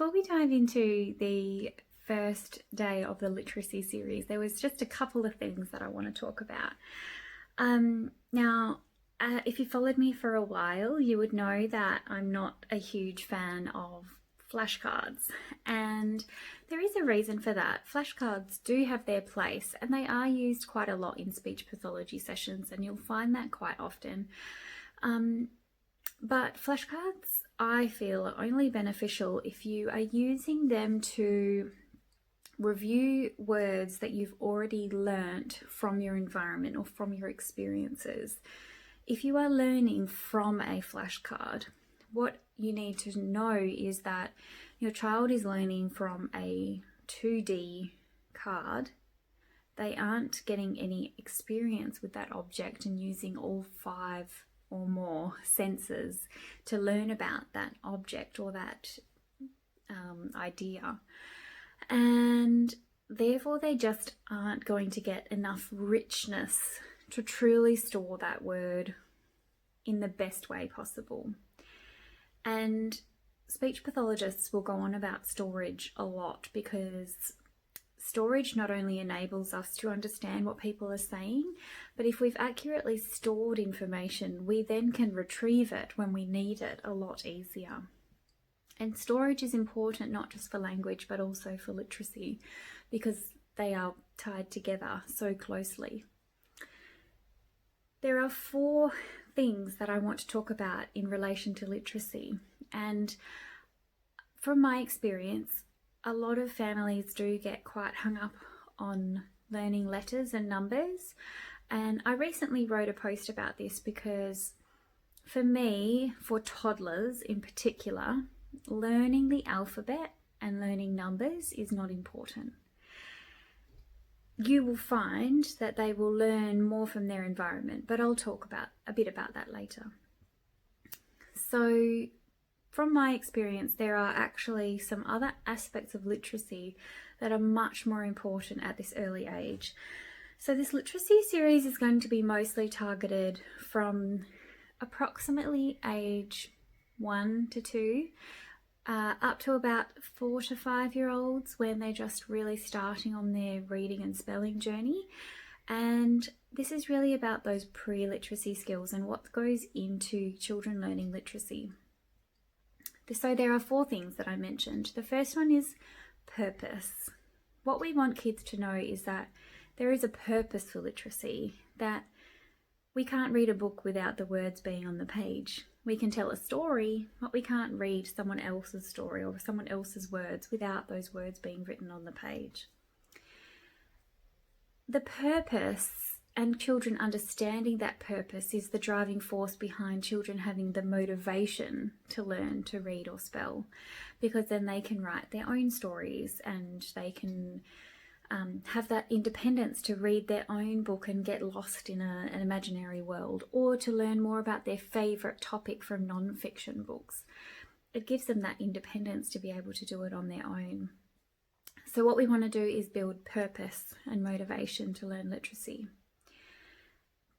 before we dive into the first day of the literacy series, there was just a couple of things that I want to talk about. If you followed me for a while, you would know that I'm not a huge fan of flashcards, and there is a reason for that. Flashcards do have their place, and they are used quite a lot in speech pathology sessions, and you'll find that quite often. But flashcards, I feel, are only beneficial if you are using them to review words that you've already learnt from your environment or from your experiences. If you are learning from a flashcard, what you need to know is that your child is learning from a 2D card. They aren't getting any experience with that object and using all 5 or more senses to learn about that object or that idea. And therefore they just aren't going to get enough richness to truly store that word in the best way possible. And speech pathologists will go on about storage a lot, because storage not only enables us to understand what people are saying, but if we've accurately stored information, we then can retrieve it when we need it a lot easier. And storage is important not just for language, but also for literacy, because they are tied together so closely. There are 4 things that I want to talk about in relation to literacy. And from my experience, a lot of families do get quite hung up on learning letters and numbers. And I recently wrote a post about this because for me, for toddlers in particular, learning the alphabet and learning numbers is not important. You will find that they will learn more from their environment, but I'll talk about a bit about that later. So from my experience, there are actually some other aspects of literacy that are much more important at this early age. So this literacy series is going to be mostly targeted from approximately age 1 to 2, up to about 4 to 5 year olds, when they're just really starting on their reading and spelling journey. And this is really about those pre-literacy skills and what goes into children learning literacy. So there are 4 things that I mentioned. The first one is purpose. What we want kids to know is that there is a purpose for literacy, that we can't read a book without the words being on the page. We can tell a story, but we can't read someone else's story or someone else's words without those words being written on the page. The purpose and children understanding that purpose is the driving force behind children having the motivation to learn to read or spell, because then they can write their own stories and they can have that independence to read their own book and get lost in an imaginary world, or to learn more about their favourite topic from non-fiction books. It gives them that independence to be able to do it on their own. So what we want to do is build purpose and motivation to learn literacy.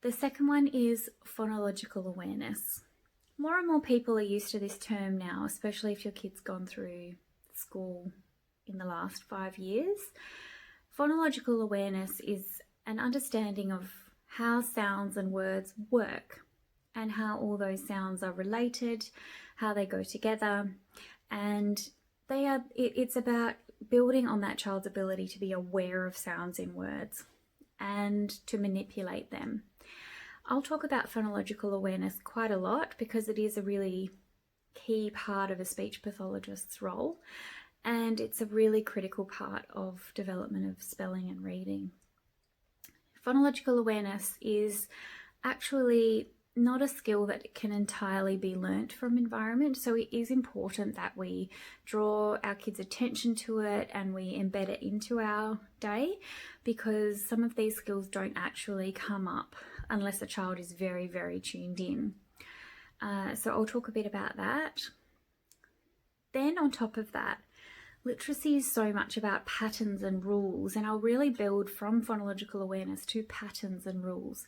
The second one is phonological awareness. More and more people are used to this term now, especially if your kid's gone through school in the last 5 years. Phonological awareness is an understanding of how sounds and words work and how all those sounds are related, how they go together, and it's about building on that child's ability to be aware of sounds in words and to manipulate them. I'll talk about phonological awareness quite a lot because it is a really key part of a speech pathologist's role, and it's a really critical part of development of spelling and reading. Phonological awareness is actually not a skill that can entirely be learnt from environment, so it is important that we draw our kids' attention to it and we embed it into our day, because some of these skills don't actually come up unless a child is very, very tuned in. So I'll talk a bit about that. Then on top of that, literacy is so much about patterns and rules, and I'll really build from phonological awareness to patterns and rules,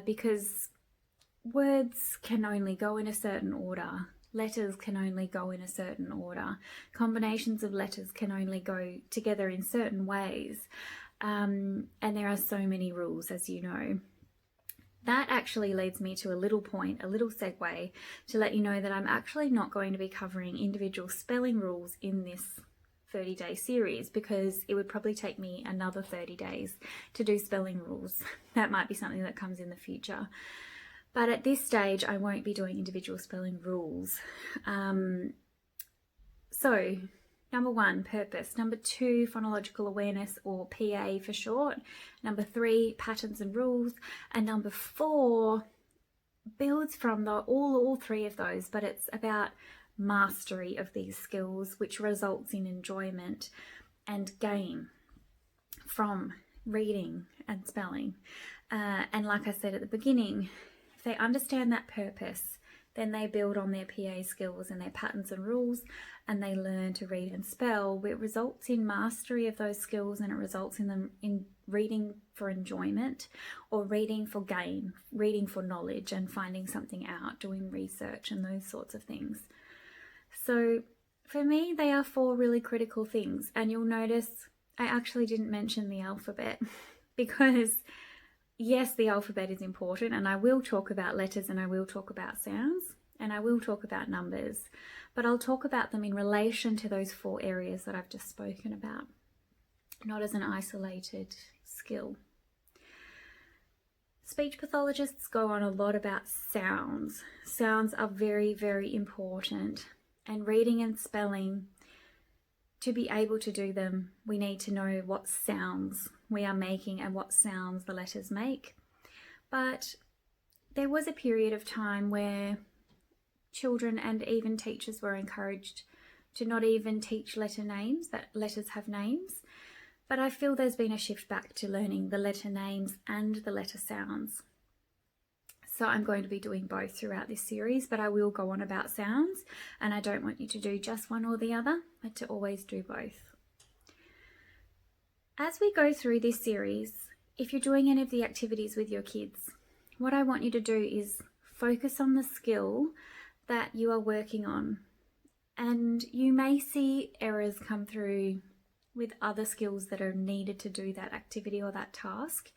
because words can only go in a certain order. Letters can only go in a certain order. Combinations of letters can only go together in certain ways. And there are so many rules, as you know. That actually leads me to a little point, a little segue, to let you know that I'm actually not going to be covering individual spelling rules in this 30-day series, because it would probably take me another 30 days to do spelling rules. That might be something that comes in the future. But at this stage, I won't be doing individual spelling rules. So, number 1, purpose. Number 2, phonological awareness, or PA for short. Number 3, patterns and rules. And number 4 builds from all 3 of those, but it's about mastery of these skills, which results in enjoyment and gain from reading and spelling. And like I said at the beginning, if they understand that purpose, then they build on their PA skills and their patterns and rules, and they learn to read and spell. It results in mastery of those skills, and it results in them in reading for enjoyment, or reading for gain, reading for knowledge and finding something out, doing research and those sorts of things. So for me, they are 4 really critical things. And you'll notice I actually didn't mention the alphabet because yes, the alphabet is important, and I will talk about letters, and I will talk about sounds, and I will talk about numbers, but I'll talk about them in relation to those 4 areas that I've just spoken about, not as an isolated skill. Speech pathologists go on a lot about sounds. Sounds are very, very important, and reading and spelling, to be able to do them, we need to know what sounds we are making and what sounds the letters make. But there was a period of time where children and even teachers were encouraged to not even teach letter names, that letters have names. But I feel there's been a shift back to learning the letter names and the letter sounds. So I'm going to be doing both throughout this series, but I will go on about sounds, and I don't want you to do just one or the other, but to always do both. As we go through this series, if you're doing any of the activities with your kids, what I want you to do is focus on the skill that you are working on. And you may see errors come through with other skills that are needed to do that activity or that task.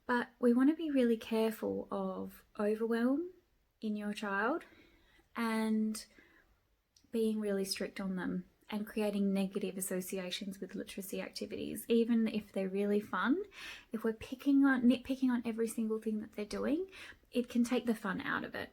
But we want to be really careful of overwhelm in your child and being really strict on them and creating negative associations with literacy activities. Even if they're really fun, if we're nitpicking on every single thing that they're doing, it can take the fun out of it.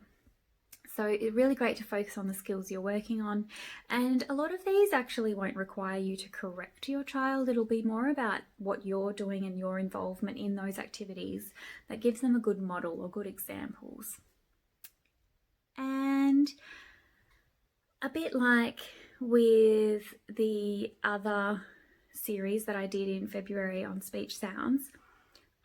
So it's really great to focus on the skills you're working on. And a lot of these actually won't require you to correct your child. It'll be more about what you're doing and your involvement in those activities that gives them a good model or good examples. And a bit like with the other series that I did in February on speech sounds,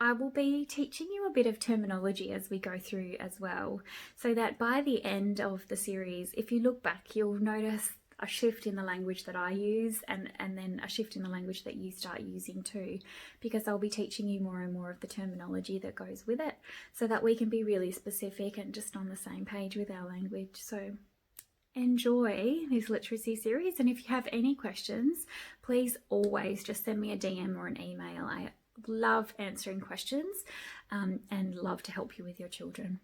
I will be teaching you a bit of terminology as we go through as well, so that by the end of the series, if you look back, you'll notice a shift in the language that I use and then a shift in the language that you start using too, because I'll be teaching you more and more of the terminology that goes with it, so that we can be really specific and just on the same page with our language. So enjoy this literacy series, and if you have any questions, please always just send me a DM or an email. I love answering questions and love to help you with your children.